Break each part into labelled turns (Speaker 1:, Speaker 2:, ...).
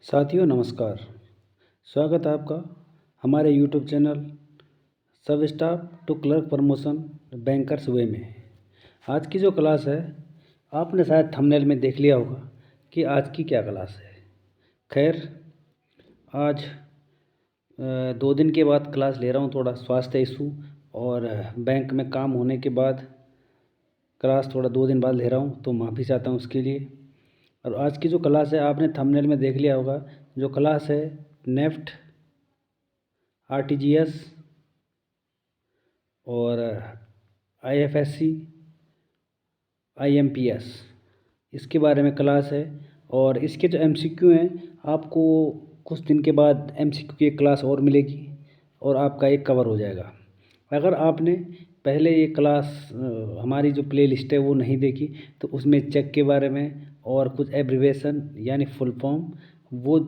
Speaker 1: साथियों नमस्कार। स्वागत है आपका हमारे YouTube channel sub staff to clerk promotion bankers way में। आज की जो क्लास है आपने शायद थंबनेल में देख लिया होगा कि आज की क्या क्लास है। खैर आज 2 दिन के बाद क्लास ले रहा हूँ, थोड़ा स्वास्थ्य इशू और बैंक में काम होने के बाद क्लास थोड़ा 2 दिन बाद ले रहा हूँ, तो माफ़ी चाहता हूँ उसके लिए। और आज की जो क्लास है आपने थंबनेल में देख लिया होगा, जो क्लास है नेफ्ट, आरटीजीएस और आईएफएससी, आईएमपीएस, इसके बारे में क्लास है। और इसके जो एमसीक्यू हैं आपको कुछ दिन के बाद एमसीक्यू की एक क्लास और मिलेगी और आपका एक कवर हो जाएगा। अगर आपने पहले ये क्लास हमारी जो प्ले लिस्ट है वो नहीं देखी तो उसमें चेक के बारे में और कुछ एब्रीवेशन यानी फुल फॉर्म वो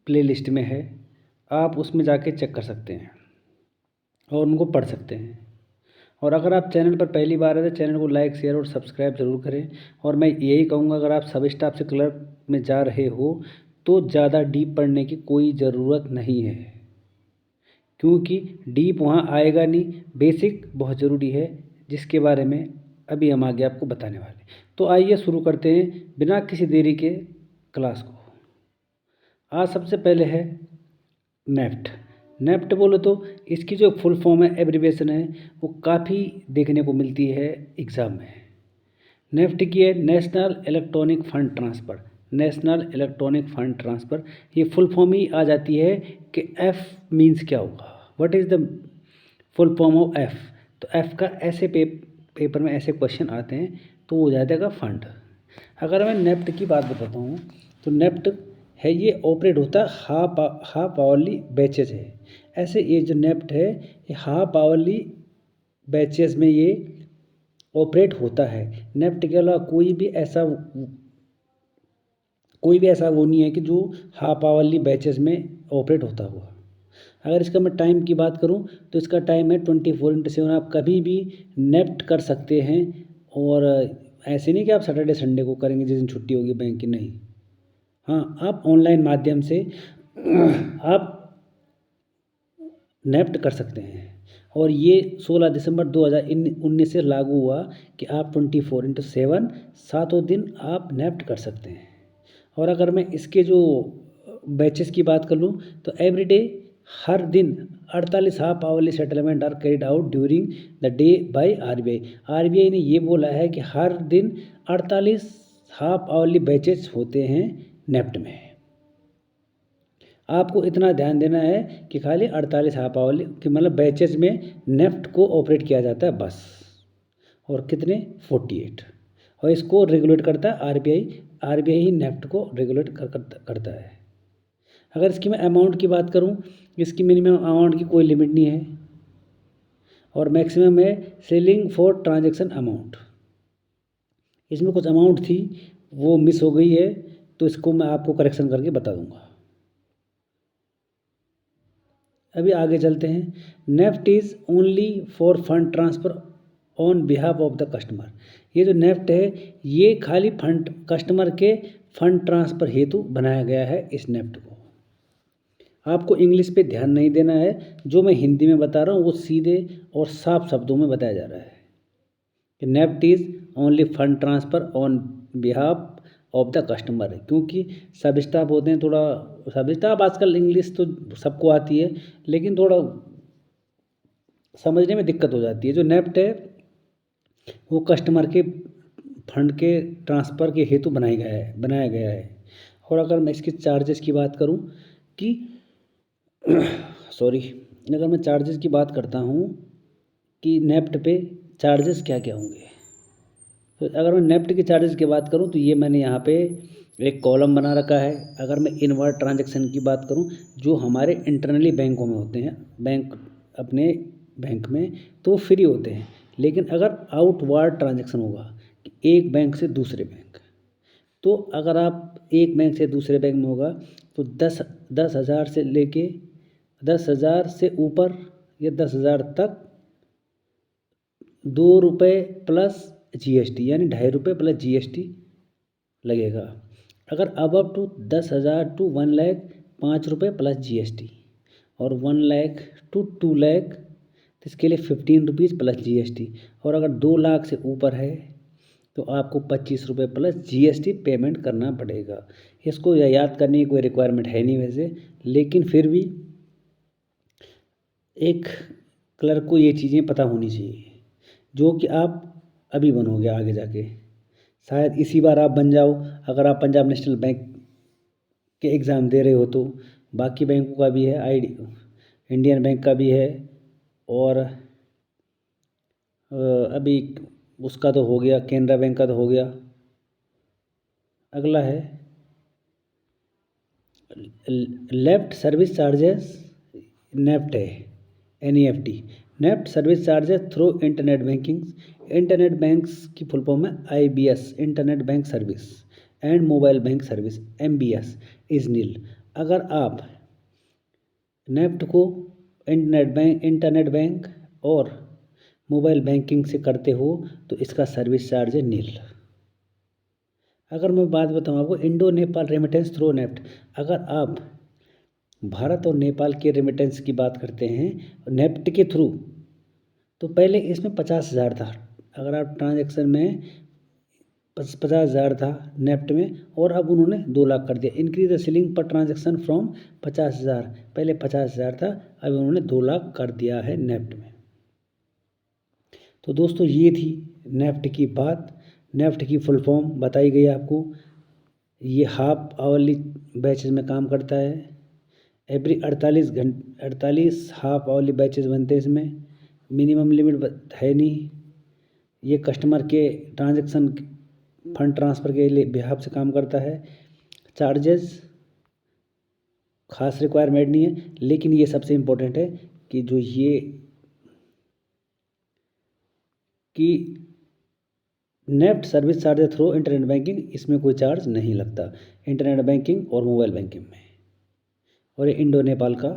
Speaker 1: प्ले लिस्ट में है, आप उसमें जाके चेक कर सकते हैं और उनको पढ़ सकते हैं। और अगर आप चैनल पर पहली बार है तो चैनल को लाइक शेयर और सब्सक्राइब ज़रूर करें। और मैं यही कहूँगा, अगर आप सब स्टाफ से क्लर्क में जा रहे हो तो ज़्यादा डीप पढ़ने की कोई ज़रूरत नहीं है, क्योंकि डीप वहाँ आएगा नहीं। बेसिक बहुत ज़रूरी है, जिसके बारे में अभी हम आगे आपको बताने वाले। तो आइए शुरू करते हैं बिना किसी देरी के क्लास को। आज सबसे पहले है नेफ्ट। नेफ्ट बोलो तो इसकी जो फुल फॉर्म है, एब्रीवेशन है, वो काफ़ी देखने को मिलती है एग्ज़ाम में। नेफ्ट की है national electronic fund transfer. National electronic fund transfer, ये फुल फॉर्म ही आ जाती है कि एफ़ मीन्स क्या होगा, what is the full form of F. तो एफ़ का ऐसे पेपर में ऐसे क्वेश्चन आते हैं तो वो हो जाएगा फंड। अगर मैं नेफ्ट की बात बताता हूँ तो नेफ्ट है, ये ऑपरेट होता है हाफ आवरली बैचेज है। ऐसे ये जो नेफ्ट है ये हाफ आवरली बैचेज में ये ऑपरेट होता है। नेफ्ट के अलावा कोई भी ऐसा वो नहीं है कि जो हाफ आवरली बैचेज में ऑपरेट होता हुआ। अगर इसका मैं टाइम की बात करूं तो इसका टाइम है 24/7। आप कभी भी नेफ्ट कर सकते हैं। और ऐसे नहीं कि आप सैटरडे संडे को करेंगे जिस दिन छुट्टी होगी बैंक की, नहीं। हाँ, आप ऑनलाइन माध्यम से आप नेफ्ट कर सकते हैं। और ये 16 दिसंबर 2019 से लागू हुआ कि आप 24/7 सातों दिन आप नेफ्ट कर सकते हैं। और अगर मैं इसके जो बैचेस की बात कर लूँ तो एवरीडे, हर दिन 48 half hourly settlement are carried out during the day by RBI. RBI ने ये बोला है कि हर दिन 48 हाफ आवरली बैचेस होते हैं नेफ्ट में। आपको इतना ध्यान देना है कि खाली 48 हाफ आवरली कि मतलब बैचेज में नेफ्ट को ऑपरेट किया जाता है बस। और कितने 48। और इसको रेगुलेट करता है आरबीआई। आरबीआई ही नेफ्ट को रेगुलेट करता है। अगर इसकी मैं अमाउंट की बात करूं, इसकी मिनिमम अमाउंट की कोई लिमिट नहीं है और मैक्सिमम है सेलिंग फॉर ट्रांजैक्शन अमाउंट। इसमें कुछ अमाउंट थी वो मिस हो गई है, तो इसको मैं आपको करेक्शन करके बता दूंगा। अभी आगे चलते हैं। NEFT is only for fund transfer on behalf of the customer. ये जो नेफ्ट है ये खाली फंड कस्टमर के फंड ट्रांसफ़र हेतु बनाया गया है। इस नेफ्ट को आपको इंग्लिश पे ध्यान नहीं देना है, जो मैं हिंदी में बता रहा हूँ वो सीधे और साफ शब्दों में बताया जा रहा है कि NEFT is only fund transfer on behalf of the customer. क्योंकि सब स्टाफ होते हैं, थोड़ा सब स्टाफ आजकल इंग्लिश तो सबको आती है लेकिन थोड़ा समझने में दिक्कत हो जाती है। जो नेफ्ट है वो कस्टमर के फंड के ट्रांसफ़र के हेतु बनाया गया है। और अगर मैं इसके चार्जेस की बात करूं कि सॉरी, अगर मैं चार्जेस की बात करता हूं कि नेफ्ट पे चार्जेस क्या क्या होंगे, तो अगर मैं नेफ्ट के चार्जेस की बात करूं तो ये मैंने यहाँ पे एक कॉलम बना रखा है। अगर मैं इनवर्ड ट्रांजैक्शन की बात करूं जो हमारे इंटरनली बैंकों में होते हैं, बैंक अपने बैंक में, तो फ्री होते हैं। लेकिन अगर आउटवर्ड ट्रांजैक्शन होगा कि एक बैंक से दूसरे बैंक, तो अगर आप एक बैंक से दूसरे बैंक में होगा तो 10,000 से लेके 10,000 से ऊपर या 10,000 तक ₹2 प्लस जीएसटी यानी ₹2.5 प्लस जीएसटी लगेगा। अगर above to 10,000 to 1,00,000 ₹5 plus GST, और 1,00,000 टू 2,00,000 तो इसके लिए ₹15 प्लस GST, और अगर 2,00,000 से ऊपर है तो आपको ₹25 प्लस GST पेमेंट करना पड़ेगा। इसको याद करने की कोई रिक्वायरमेंट है नहीं वैसे, लेकिन फिर भी एक क्लर्क को ये चीज़ें पता होनी चाहिए, जो कि आप अभी बनोगे आगे जाके, शायद इसी बार आप बन जाओ अगर आप पंजाब नेशनल बैंक के एग्ज़ाम दे रहे हो तो। बाकी बैंकों का भी है, इंडियन बैंक का भी है, और अभी उसका तो हो गया, केनरा बैंक का तो हो गया। अगला है लेफ्ट सर्विस चार्जेस, नेफ्ट है, NEFT, NEFT service charges through internet banking. Internet banks की फुल फॉर्म है IBS, internet bank service, and mobile bank service MBS is nil. अगर आप नेफ्ट को इंटरनेट बैंक और मोबाइल बैंकिंग से करते हो तो इसका सर्विस चार्ज है नील। अगर मैं बात बताऊँ आपको Indo Nepal remittance through NEFT, अगर आप भारत और नेपाल के रेमिटेंस की बात करते हैं नेफ्ट के थ्रू, तो पहले इसमें 50,000 था। अगर आप ट्रांजैक्शन में 50,000 था नेफ्ट में, और अब उन्होंने 2,00,000 कर दिया। इंक्रीज द सीलिंग पर ट्रांजैक्शन फ्रॉम 50,000, पहले 50,000 था, अब उन्होंने 2,00,000 कर दिया है नेफ्ट में। तो दोस्तों ये थी नेफ्ट की बात। नेफ्ट की फुल फॉर्म बताई गई आपको। ये हाफ आवरली बैचेज में काम करता है। एवरी 48 हाफ आवरली बैचेज बनते हैं इसमें। मिनिमम लिमिट है नहीं। ये कस्टमर के ट्रांजैक्शन फंड ट्रांसफ़र के लिए बिहाफ से काम करता है। चार्जेस खास रिक्वायरमेंट नहीं है, लेकिन ये सबसे इम्पोर्टेंट है कि जो ये कि NEFT service charge through internet banking, इसमें कोई चार्ज नहीं लगता इंटरनेट बैंकिंग और मोबाइल बैंकिंग में। और ये इंडो नेपाल का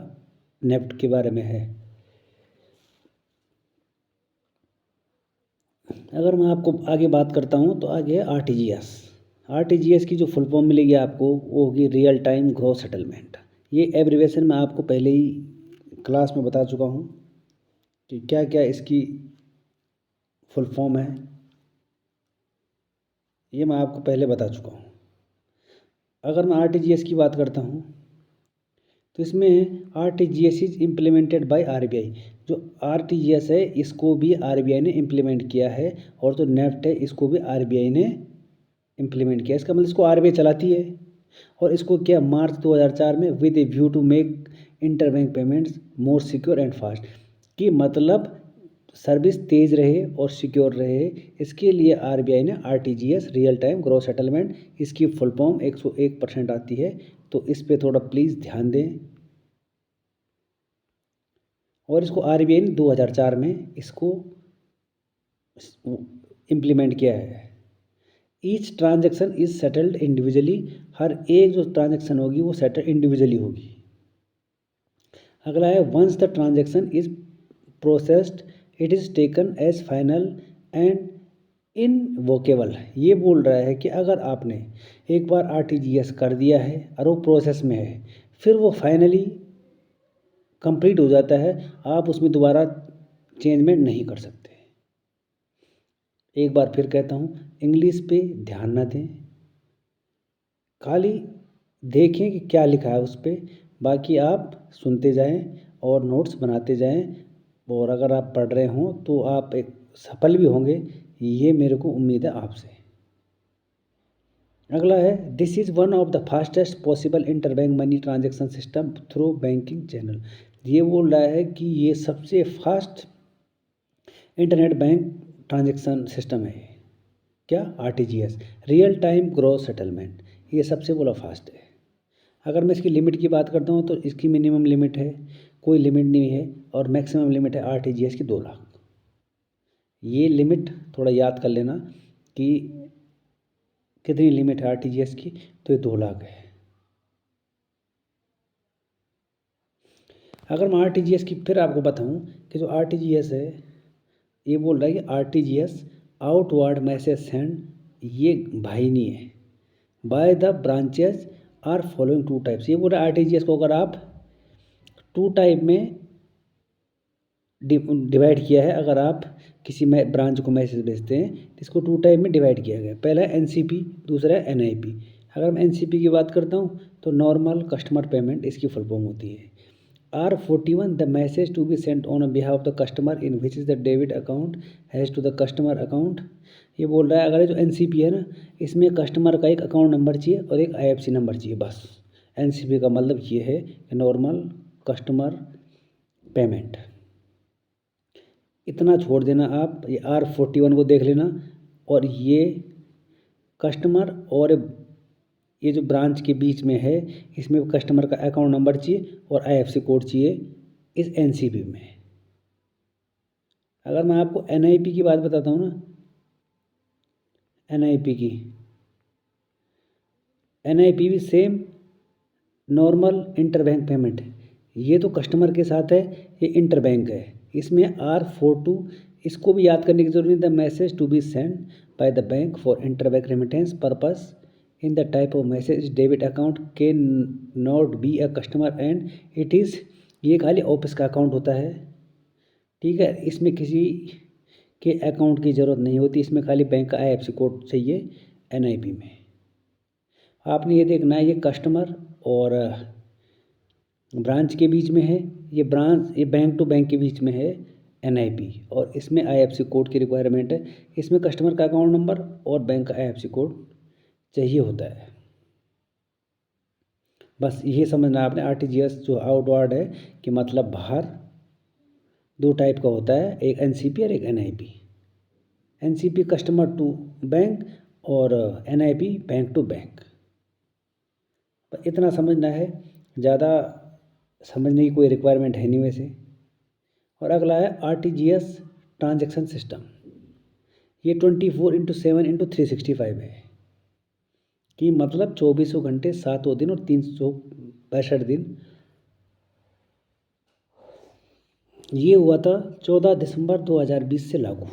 Speaker 1: नेफ्ट के बारे में है। अगर मैं आपको आगे बात करता हूँ तो आगे है RTGS की जो फुल फॉर्म मिलेगी आपको वो होगी रियल टाइम ग्रॉस सेटलमेंट। ये एब्रीविएशन मैं आपको पहले ही क्लास में बता चुका हूँ कि क्या क्या इसकी फुल फॉर्म है, ये मैं आपको पहले बता चुका हूँ। अगर मैं RTGS की बात करता हूँ तो इसमें RTGS is implemented by RBI। जो RTGS है इसको भी RBI ने इम्प्लीमेंट किया है, और जो नेफ्ट है इसको भी RBI ने इम्प्लीमेंट किया। इसका मतलब इसको RBI चलाती है, और इसको किया मार्च 2004 में with a view to make interbank payments more secure and fast. कि मतलब सर्विस तेज़ रहे और सिक्योर रहे, इसके लिए RBI ने RTGS real time gross settlement, इसकी फुल फॉर्म 101% आती है, तो इस पे थोड़ा प्लीज़ ध्यान दें। और इसको RBI ने 2004 में इसको इम्प्लीमेंट किया है। Each transaction is settled individually, हर एक जो ट्रांजेक्शन होगी वो सेटल इंडिविजुअली होगी। अगला है once the transaction is processed it is taken as final and invocable. ये बोल रहा है कि अगर आपने एक बार RTGS कर दिया है और वो प्रोसेस में है, फिर वो फाइनली कंप्लीट हो जाता है, आप उसमें दोबारा चेंजमेंट नहीं कर सकते। एक बार फिर कहता हूँ, इंग्लिश पे ध्यान ना दें, खाली देखें कि क्या लिखा है उस पर, बाकी आप सुनते जाएं और नोट्स बनाते जाएं, और अगर आप पढ़ रहे हों तो आप एक सफल भी होंगे, ये मेरे को उम्मीद है आपसे। अगला है this is one of the fastest possible interbank money transaction system through banking channel. ये बोल रहा है कि ये सबसे fast internet bank transaction system है। क्या? RTGS real time gross settlement, ये सबसे बोला फास्ट है। अगर मैं इसकी लिमिट की बात करता हूँ तो इसकी मिनिमम लिमिट है, कोई लिमिट नहीं है, और मैक्सिमम लिमिट है RTGS की 2,00,000। ये लिमिट थोड़ा याद कर लेना कि कितनी लिमिट है RTGS की, तो ये 2,00,000 है। अगर मैं RTGS की फिर आपको बताऊं कि जो RTGS है, ये बोल रहा है कि RTGS आउटवर्ड मैसेज सेंड, ये भाई नहीं है। By the branches are following two types. ये पूरा आरटीजीएस को अगर आप टू टाइप में डिवाइड किया है, अगर आप किसी में ब्रांच को मैसेज भेजते हैं तो इसको टू टाइप में डिवाइड किया गया। पहला है एनसीपी, दूसरा है एनआईपी। अगर मैं एनसीपी की बात करता हूँ तो नॉर्मल कस्टमर पेमेंट इसकी फुल फॉर्म होती है। R41 the message to be sent on behalf of the customer in which is the debit account has to the customer account. ये बोल रहा है अगर ये जो एनसीपी है ना, इसमें कस्टमर का एक अकाउंट नंबर चाहिए और एक आईएफएससी नंबर चाहिए बस। एनसीपी का मतलब ये है कि नॉर्मल कस्टमर पेमेंट। इतना छोड़ देना आप, ये R41 को देख लेना, और ये कस्टमर और ये जो ब्रांच के बीच में है इसमें कस्टमर का अकाउंट नंबर चाहिए और आईएफएससी कोड चाहिए इस एनसीपी में। अगर मैं आपको एनआईपी की बात बताता हूँ ना, एनआईपी भी सेम नॉर्मल इंटरबैंक पेमेंट है। ये तो कस्टमर के साथ है, ये इंटरबैंक है। इसमें R42 इसको भी याद करने की जरूरत नहीं। The message to be send by the bank for interbank remittance purpose in the type of message debit account can not be a customer and it is. ये खाली ऑफिस का अकाउंट होता है, ठीक है। इसमें किसी के अकाउंट की ज़रूरत नहीं होती, इसमें खाली बैंक का आईएफएससी कोड चाहिए एनआईपी में। आपने ये देखना है, ये कस्टमर और ब्रांच के बीच में है, ये बैंक टू बैंक के बीच में है एनआईपी, और इसमें आईएफएससी कोड की रिक्वायरमेंट है। इसमें कस्टमर का अकाउंट नंबर और बैंक का आईएफएससी कोड चाहिए होता है। बस ये समझना आपने। आरटीजीएस जो आउटवर्ड है कि मतलब बाहर दो टाइप का होता है, एक एनसीपी और एक NIP. NCP customer to bank और एनआईपी बैंक टू बैंक। इतना समझना है, ज़्यादा समझने की कोई रिक्वायरमेंट है नहीं वैसे। और अगला है आरटीजीएस ट्रांजैक्शन सिस्टम। ये 24/7/365 है, कि मतलब 24 घंटे 7 दिन और 365 दिन। ये हुआ था 14 दिसंबर 2020 से लागू।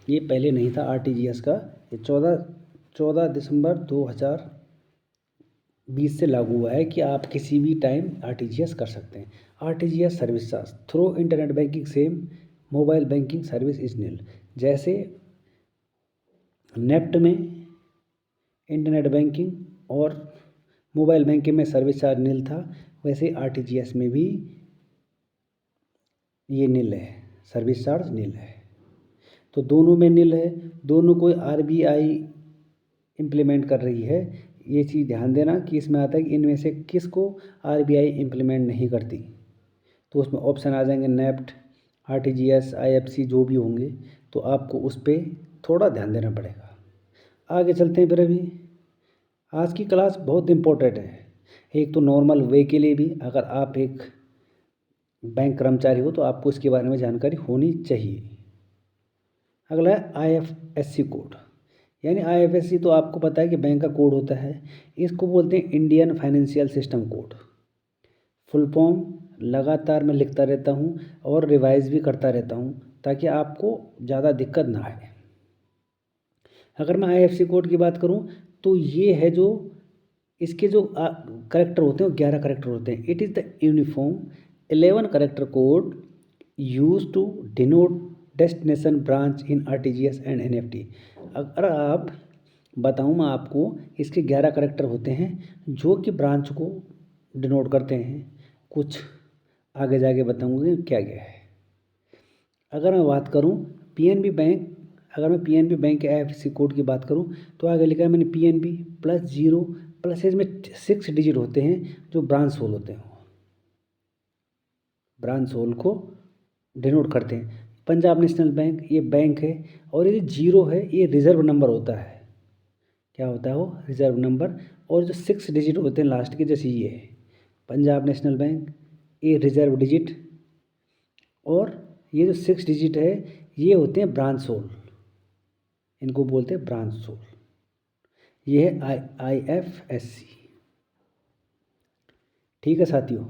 Speaker 1: ये पहले नहीं था आरटीजीएस का, ये 14 दिसंबर 2020 से लागू हुआ है कि आप किसी भी टाइम आरटीजीएस कर सकते हैं। RTGS service charge through internet banking same mobile banking service is nil. जैसे नेफ्ट में इंटरनेट बैंकिंग और मोबाइल बैंकिंग में सर्विस चार्ज नील था, वैसे आरटीजीएस में भी ये नील है, सर्विस चार्ज नील है। तो दोनों में नील है, दोनों को आरबीआई इम्प्लीमेंट कर रही है। ये चीज़ ध्यान देना कि इसमें आता है कि इनमें से किसको आरबीआई इम्प्लीमेंट नहीं करती, तो उसमें ऑप्शन आ जाएंगे नेफ्ट, आरटीजीएस, आईएफएससी जो भी होंगे, तो आपको उस पर थोड़ा ध्यान देना पड़ेगा। आगे चलते हैं फिर। अभी आज की क्लास बहुत इम्पोर्टेंट है, एक तो नॉर्मल वे के लिए भी, अगर आप एक बैंक कर्मचारी हो तो आपको इसके बारे में जानकारी होनी चाहिए। अगला है आईएफएससी कोड, यानी आईएफएससी तो आपको पता है कि बैंक का कोड होता है। इसको बोलते हैं Indian financial system code. Full form लगातार मैं लिखता रहता हूँ और रिवाइज भी करता रहता हूँ ताकि आपको ज़्यादा दिक्कत ना आए। अगर मैं आईएफएससी कोड की बात करूँ तो ये है जो इसके जो करेक्टर होते हैं वो 11 करेक्टर होते हैं। It is the uniform 11 character code use to denote destination branch in RTGS and NFT. अगर आप बताऊँ मैं आपको, इसके 11 करेक्टर होते हैं जो कि ब्रांच को डिनोट करते हैं। कुछ आगे जाके बताऊँगी क्या क्या है। अगर मैं बात करूँ पीएनबी बैंक, अगर मैं पीएनबी बैंक के आईएफएससी कोड की बात करूँ तो आगे लिखा है मैंने पीएनबी +0 प्लस इसमें 6 डिजिट होते हैं जो ब्रांच होल होते हैं, ब्रांच होल को डिनोट करते हैं। पंजाब नेशनल बैंक ये बैंक है, और ये 0 है ये रिजर्व नंबर होता है। क्या होता है वो? Reserve number. और जो 6 डिजिट होते हैं लास्ट के, जैसे ये है पंजाब नेशनल बैंक, ये रिजर्व डिजिट, और ये जो 6 डिजिट है ये होते हैं ब्रांच होल, इनको बोलते हैं ब्रांच होल। ये है आईएफएससी। ठीक है साथियों,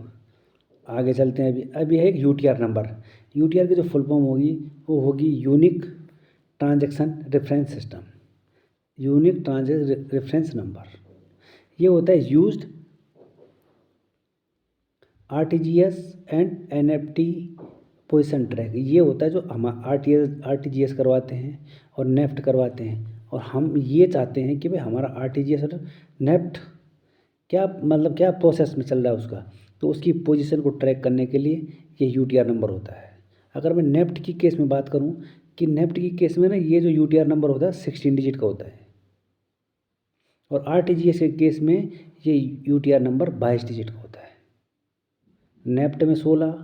Speaker 1: आगे चलते हैं। अभी है एक यूटीआर नंबर। यूटीआर की जो फुल फॉर्म होगी वो होगी unique transaction reference system, unique transaction reference number. ये होता है used RTGS and NFT position track. ये होता है जो हम आरटीजीएस करवाते हैं और नेफ्ट करवाते हैं, और हम ये चाहते हैं कि भाई हमारा आरटीजीएस और नेफ्ट क्या मतलब क्या प्रोसेस में चल रहा है उसका, तो उसकी पोजीशन को ट्रैक करने के लिए ये यूटीआर नंबर होता है। अगर मैं नेफ्ट की केस में बात करूं कि नेफ्ट की केस में ना ये जो यूटीआर नंबर होता है 16 डिजिट का होता है, और आरटीजीएस के केस में ये यूटीआर नंबर 22 डिजिट का होता है। नेफ्ट में 16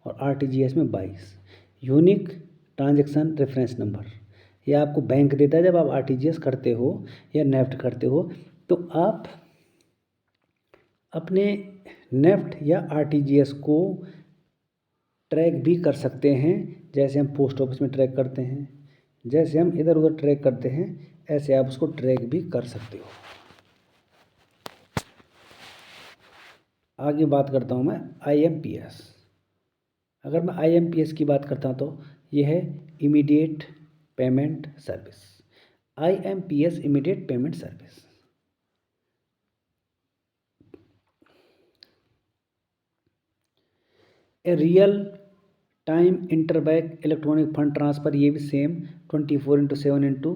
Speaker 1: और आरटीजीएस में 22। यूनिक ट्रांजैक्शन रेफरेंस नंबर ये आपको बैंक देता है जब आप आरटीजीएस करते हो या नेफ्ट करते हो, तो आप अपने नेफ्ट या आरटीजीएस को ट्रैक भी कर सकते हैं। जैसे हम पोस्ट ऑफिस में ट्रैक करते हैं, जैसे हम इधर उधर ट्रैक करते हैं, ऐसे आप उसको ट्रैक भी कर सकते हो। आगे बात करता हूँ मैं आईएमपीएस। अगर मैं आईएमपीएस की बात करता हूँ तो यह है immediate payment service. IMPS immediate payment service a real time interbank electronic fund transfer, ये भी same 24/7 into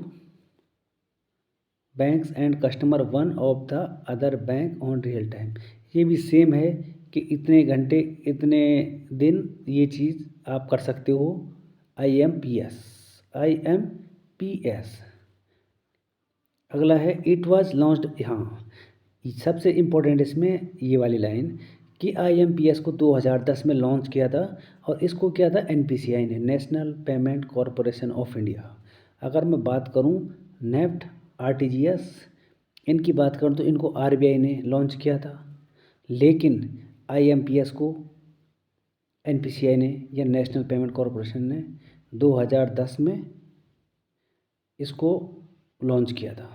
Speaker 1: banks and customer one of the other bank on real time. ये भी सेम है कि इतने घंटे इतने दिन ये चीज़ आप कर सकते हो। आईएमपीएस अगला है इट वाज लॉन्च्ड। हाँ, सबसे इम्पोर्टेंट इसमें ये वाली लाइन कि आईएमपीएस को 2010 में लॉन्च किया था, और इसको किया था एनपीसीआई ने, national payment corporation of India. अगर मैं बात करूं नेफ्ट आरटीजीएस इनकी बात करूं तो इनको आरबीआई ने लॉन्च किया था, लेकिन आईएमपीएस को एनपीसीआई ने या नेशनल पेमेंट कॉरपोरेशन ने 2010 में इसको लॉन्च किया था।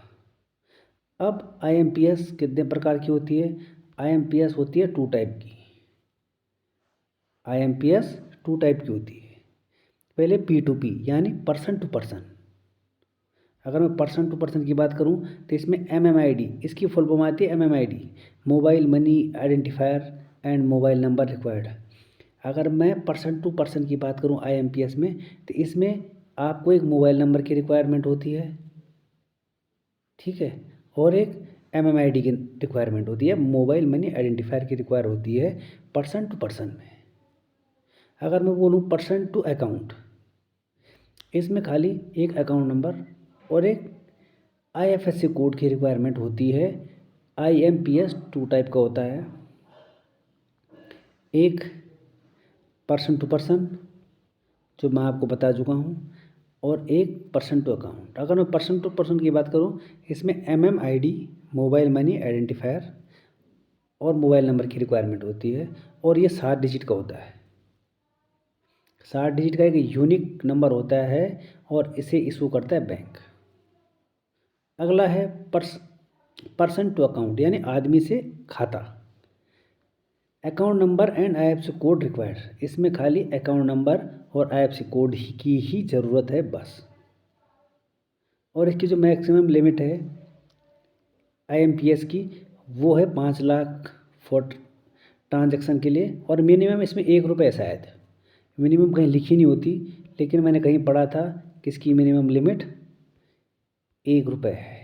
Speaker 1: अब आईएमपीएस कितने प्रकार की होती है? आईएमपीएस होती है टू टाइप की। आईएमपीएस टू टाइप की होती है। पहले P2P यानी पर्सन टू पर्सन। अगर मैं पर्सन टू पर्सन की बात करूं तो इसमें MMID, इसकी फुल फॉर्म आती है MMID, mobile money identifier and mobile number required. अगर मैं पर्सन टू पर्सन की बात करूं आईएमपीएस में, तो इसमें आपको एक मोबाइल नंबर की रिक्वायरमेंट होती है, ठीक है, और एक MMID की रिक्वायरमेंट होती है, मोबाइल मनी आइडेंटिफायर की रिक्वायर होती है पर्सन टू पर्सन में। अगर मैं बोलूँ पर्सन टू अकाउंट, इसमें खाली एक अकाउंट नंबर और एक IFSC कोड की रिक्वायरमेंट होती है। आईएमपीएस टू टाइप का होता है, एक पर्सन टू पर्सन जो मैं आपको बता चुका हूँ, और एक पर्सन टू अकाउंट। अगर मैं पर्सन टू पर्सन की बात करूँ, इसमें MMID मोबाइल मनी आइडेंटिफायर और मोबाइल नंबर की रिक्वायरमेंट होती है, और ये 7 डिजिट का होता है। 7 डिजिट का एक यूनिक नंबर होता है, और इसे इशू करता है बैंक। अगला है पर्सन टू अकाउंट यानी आदमी से खाता। Account number and IFSC code required. इसमें खाली अकाउंट नंबर और IFSC कोड की ही ज़रूरत है बस। और इसकी जो मैक्सिमम लिमिट है आईएमपीएस की, वो है 5 लाख फॉर ट्रांजैक्शन के लिए, और मिनिमम इसमें 1 रुपये शायद, मिनिमम कहीं लिखी नहीं होती, लेकिन मैंने कहीं पढ़ा था कि इसकी मिनिमम लिमिट 1 रुपये है।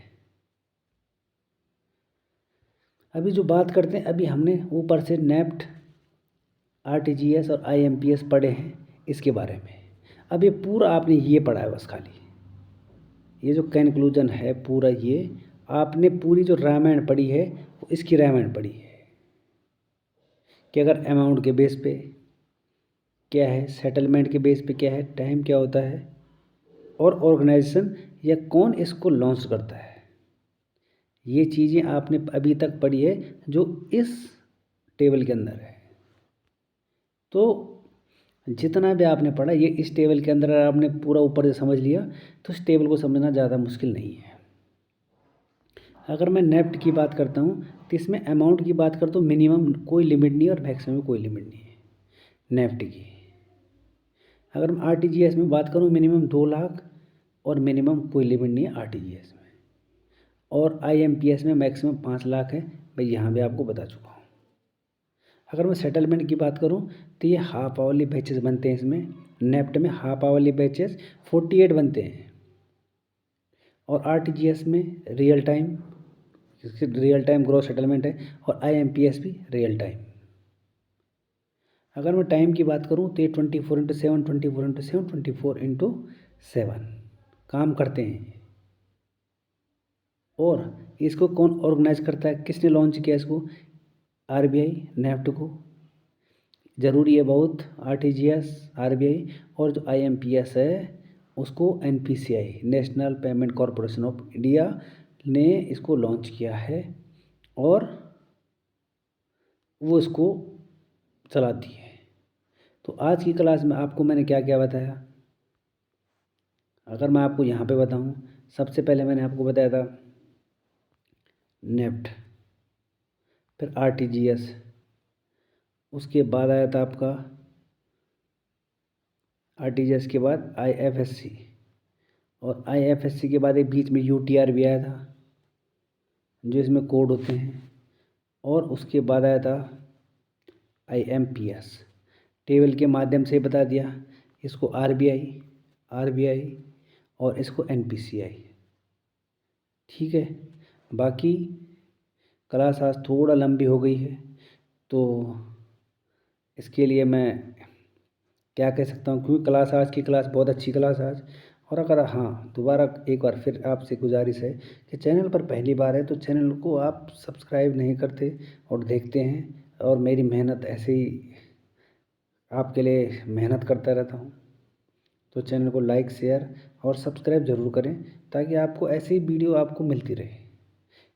Speaker 1: अभी जो बात करते हैं, अभी हमने ऊपर से नेफ्ट, आरटीजीएस और आईएमपीएस पढ़े हैं इसके बारे में। अब ये पूरा आपने ये पढ़ा है बस खाली, ये जो कंक्लूजन है पूरा, ये आपने पूरी जो रामायण पढ़ी है वो इसकी रामायण पढ़ी है कि अगर अमाउंट के बेस पे क्या है, सेटलमेंट के बेस पे क्या है, टाइम क्या होता है, और ऑर्गेनाइजेशन या कौन इसको लॉन्च करता है। ये चीज़ें आपने अभी तक पढ़ी है जो इस टेबल के अंदर है। तो जितना भी आपने पढ़ा ये इस टेबल के अंदर आपने पूरा ऊपर से समझ लिया, तो इस टेबल को समझना ज़्यादा मुश्किल नहीं है। अगर मैं नेफ्ट की बात करता हूँ तो इसमें अमाउंट की बात करता हूँ, मिनिमम कोई लिमिट नहीं है और मैक्सिमम कोई लिमिट नहीं है नेफ्ट की। अगर मैं आरटीजीएस में बात करूँ, मिनिमम 2 लाख और मिनिमम कोई लिमिट नहीं है आरटीजीएस में, और आईएमपीएस में मैक्सिमम 5 लाख है, मैं यहाँ भी आपको बता चुका हूँ। अगर मैं सेटलमेंट की बात करूँ तो ये हाफ आवरली बैचेस बनते हैं। इसमें नेफ्ट में हाफ आवरली बैचेस 48 बनते हैं और आरटीजीएस में रियल टाइम ग्रॉस सेटलमेंट है और आईएमपीएस भी रियल टाइम। अगर मैं टाइम की बात करूँ तो ये 24/7 24/7 24/7 काम करते हैं। और इसको कौन ऑर्गेनाइज करता है, किसने लॉन्च किया इसको? आरबीआई नेफ्ट को। ज़रूरी है बहुत आरटीजीएस, आरबीआई और जो आईएमपीएस है उसको NPCI national payment corporation of India ने इसको लॉन्च किया है और वो इसको चलाती है। तो आज की क्लास में आपको मैंने क्या क्या बताया? अगर मैं आपको यहाँ पे बताऊँ, सबसे पहले मैंने आपको बताया था नेफ्ट, फिर आरटीजीएस, उसके बाद आया था आपका आरटीजीएस के बाद आईएफएससी, और आईएफएससी के बाद एक बीच में यूटीआर भी आया था जो इसमें कोड होते हैं, और उसके बाद आया था आईएमपीएस। टेबल के माध्यम से बता दिया इसको आरबीआई और इसको एनपीसीआई। ठीक है, बाकी क्लास आज थोड़ा लंबी हो गई है तो इसके लिए मैं क्या कह सकता हूँ, क्योंकि आज की क्लास बहुत अच्छी क्लास आज। और अगर हाँ दोबारा एक बार फिर आपसे गुजारिश है कि चैनल पर पहली बार है तो चैनल को आप सब्सक्राइब नहीं करते और देखते हैं, और मेरी मेहनत ऐसे ही आपके लिए मेहनत करता रहता हूँ। तो चैनल को लाइक शेयर और सब्सक्राइब ज़रूर करें ताकि आपको ऐसी ही वीडियो आपको मिलती रहे,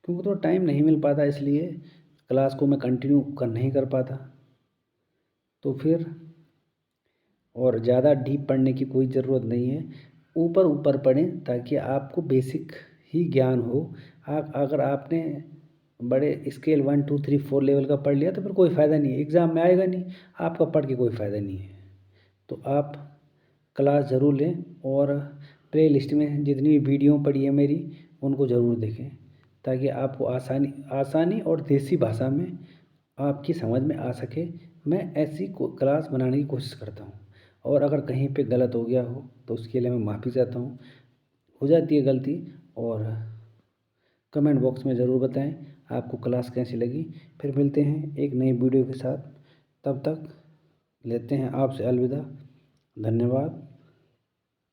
Speaker 1: क्योंकि तो टाइम नहीं मिल पाता इसलिए क्लास को मैं कंटिन्यू नहीं कर पाता। तो फिर और ज़्यादा डीप पढ़ने की कोई ज़रूरत नहीं है, ऊपर ऊपर पढ़ें ताकि आपको बेसिक ही ज्ञान हो। अगर आपने बड़े स्केल 1 2 3 4 लेवल का पढ़ लिया तो फिर कोई फ़ायदा नहीं है, एग्ज़ाम में आएगा नहीं, आपका पढ़ के कोई फ़ायदा नहीं है। तो आप क्लास ज़रूर लें और प्ले लिस्ट में जितनी भी वीडियो पड़ी है मेरी उनको ज़रूर देखें ताकि आपको आसानी और देसी भाषा में आपकी समझ में आ सके। मैं ऐसी क्लास बनाने की कोशिश करता हूँ, और अगर कहीं पे गलत हो गया हो तो उसके लिए मैं माफ़ी चाहता हूँ। हो जाती है गलती, और कमेंट बॉक्स में ज़रूर बताएं आपको क्लास कैसी लगी। फिर मिलते हैं एक नई वीडियो के साथ, तब तक लेते हैं आपसे अलविदा। धन्यवाद।